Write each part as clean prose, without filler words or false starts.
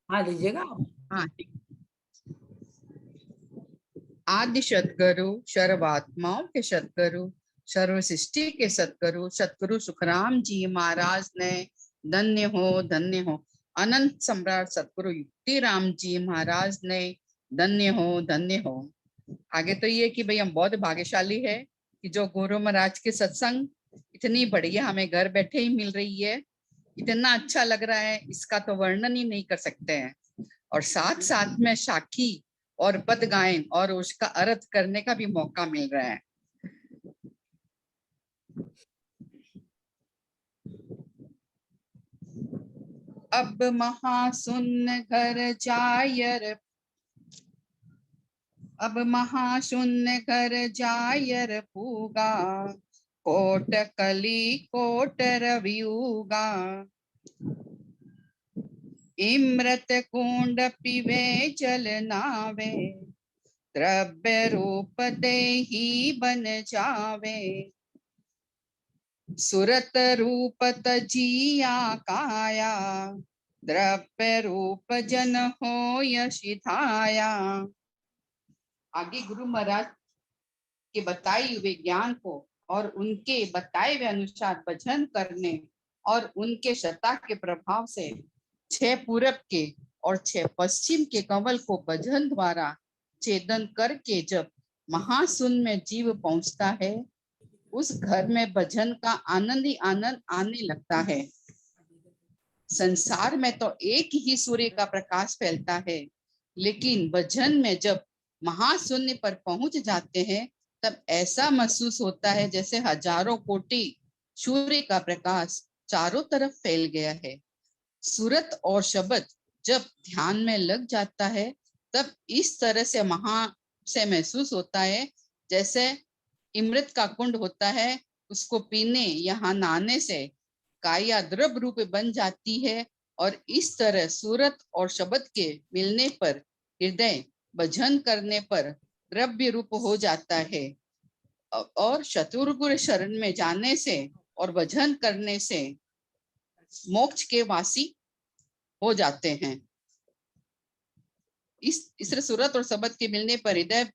हाँ लीजिएगा आप। हाँ ठीक। आदि सतगुरु सर्वात्माओं के सतगुरु सर्व सृष्टि के सतगुरु सतगुरु सुखराम जी महाराज ने धन्य हो अनंत सम्राट सतगुरु युक्ति राम जी महाराज ने धन्य हो। आगे तो ये कि भाई हम बहुत भाग्यशाली है कि जो गुरु महाराज के सत्संग इतनी बढ़िया हमें घर बैठे ही मिल रही है। इतना अच्छा लग रहा है, इसका तो वर्णन ही नहीं कर सकते हैं। और साथ साथ में साखी और पद गायन और उसका अर्थ करने का भी मौका मिल रहा है। अब महासुन घर जायर, अब महाशून घर जायर पूगा, कोट कली कोट रवियुगा, इमृत कुंड पीवे जल नावे, द्रव्य रूप देही बन जावे, सुरत रूप तजिया काया, द्रव्य रूप जन हो यशिधाया। आगे गुरु महाराज के बताए हुए ज्ञान को और उनके बताए हुए अनुसार भजन करने और उनके सत्ता के प्रभाव से 6 पूरब के और 6 पश्चिम के कमल को भजन द्वारा छेदन करके जब महाशून्य में जीव पहुंचता है, उस घर में भजन का आनंद ही आनंद आने लगता है। संसार में तो एक ही सूर्य का प्रकाश फैलता है, लेकिन भजन में जब महाशून्य पर पहुंच जाते हैं तब ऐसा महसूस होता है जैसे हजारों कोटि सूर्य का प्रकाश चारों तरफ फैल गया है। सूरत और शब्द जब ध्यान में लग जाता है तब इस तरह से महसूस होता है जैसे अमृत का कुंड होता है, उसको पीने या नहाने से काया द्रव रूप बन जाती है। और इस तरह सूरत और शब्द के मिलने पर हृदय भजन करने पर द्रव्य रूप हो जाता है और शत्रुगुरु शरण में जाने से और भजन करने से मोक्ष के वासी हो जाते हैं। इस सूरत और शब्द के मिलने पर हृदय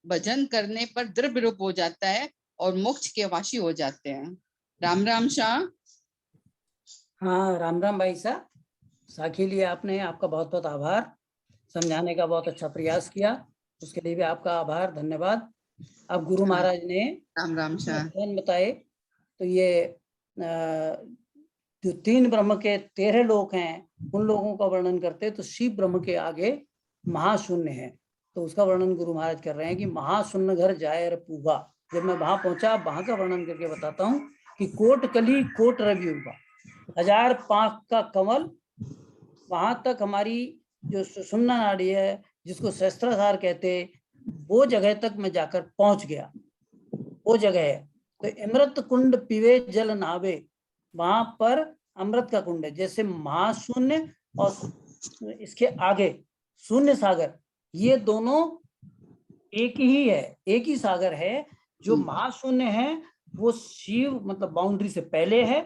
भजन करने पर द्रव्य रूप हो जाता है और मोक्ष के वासी हो जाते हैं। राम राम शाह। हाँ राम राम भाई साहब, साखी लिए आपने, आपका बहुत बहुत आभार। समझाने का बहुत अच्छा प्रयास किया, उसके लिए भी आपका आभार, धन्यवाद। अब गुरु हाँ, महाराज ने राम राम शाह। बताए तो ये जो 3 ब्रह्म के 13 लोक हैं उन लोगों का वर्णन करते तो शिव ब्रह्म के आगे महाशून्य है, तो उसका वर्णन गुरु महाराज कर रहे हैं कि महाशून्य घर जाए पूगा। जब मैं वहां पहुंचा, वहां का वर्णन करके बताता हूँ कि कोट कली कोट रवि होगा, 1000 पांख का कमल, वहां तक हमारी जो सुषुम्ना नाड़ी है जिसको सहस्त्राधार कहते, वो जगह तक मैं जाकर पहुंच गया। वो जगह है तो अमृत कुंड पीवे जल नावे, वहां पर अमृत का कुंड है। जैसे महाशून्य और इसके आगे शून्य सागर, ये दोनों एक ही है, एक ही सागर है। जो महाशून्य है वो शिव मतलब बाउंड्री से पहले है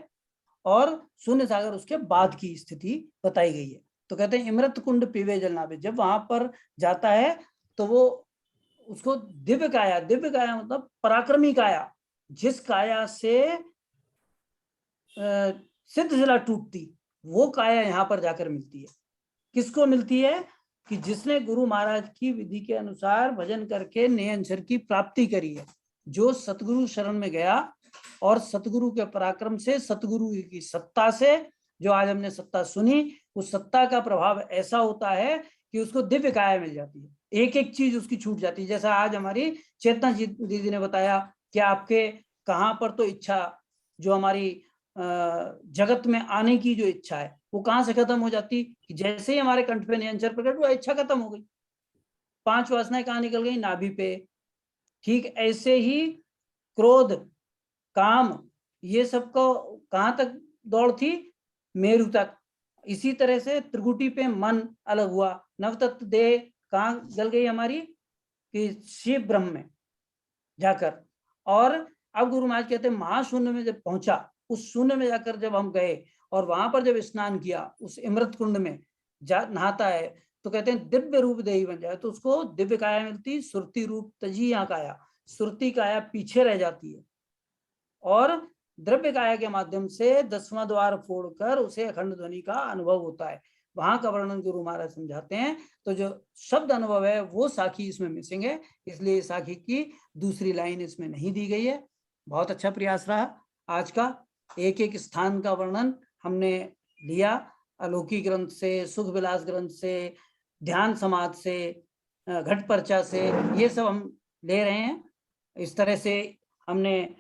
और शून्य सागर उसके बाद की स्थिति बताई गई है। तो कहते हैं अमृत कुंड पीवे जल नावे, जब वहां पर जाता है तो वो उसको दिव्य काया मतलब पराक्रमी काया, जिस काया से सिद्ध शिला टूटती, वो काया यहाँ पर जाकर मिलती है। किसको मिलती है? कि जिसने गुरु महाराज की विधि के अनुसार भजन करके निरंतर की प्राप्ति करी है, जो सतगुरु शरण में गया और सतगुरु के पराक्रम से, सतगुरु की सत्ता से, जो आज हमने सत्ता सुनी, उस सत्ता का प्रभाव ऐसा होता है कि उसको दिव्य काया मिल जाती है, एक एक चीज उसकी छूट जाती है। जैसा आज हमारी चेतना जी दीदी ने बताया कि आपके कहाँ पर तो इच्छा, जो हमारी जगत में आने की जो इच्छा है वो कहां से खत्म हो जाती कि जैसे ही हमारे कंठ पे निरंतर प्रकट हुआ, इच्छा खत्म हो गई, 5 वासनाएं कहां निकल गई? नाभि पे। ठीक ऐसे ही क्रोध, काम, ये सबको कहां तक दौड़ थी? मेरु तक। इसी तरह से त्रिकुटी पे मन अलग हुआ, नवतत्व देह कहां गल गई हमारी? कि शिव ब्रह्म में जाकर। और अब गुरु महाराज कहते हैं महाशून्य में जब पहुंचा, उस शून्य में जाकर जब हम गए और वहां पर जब स्नान किया उस अमृत कुंड में, नहाता है तो कहते हैं दिव्य रूप देही बन जाए, तो उसको दिव्य काया मिलती, सुरति रूप तजी यहाँ काया, सुरति काया पीछे रह जाती है और द्रव्य काया के माध्यम से 10वां द्वार फोड़कर उसे अखंड ध्वनि का अनुभव होता है। वहां का वर्णन गुरु महाराज समझाते हैं। तो जो शब्द अनुभव है वो साखी इसमें मिसिंग है, इसलिए साखी की दूसरी लाइन इसमें नहीं दी गई है। बहुत अच्छा प्रयास रहा आज का, एक एक स्थान का वर्णन हमने लिया, अलौकिक ग्रंथ से, सुख विलास ग्रंथ से, ध्यान समाज से, घट पर्चा से, ये सब हम ले रहे हैं। इस तरह से हमने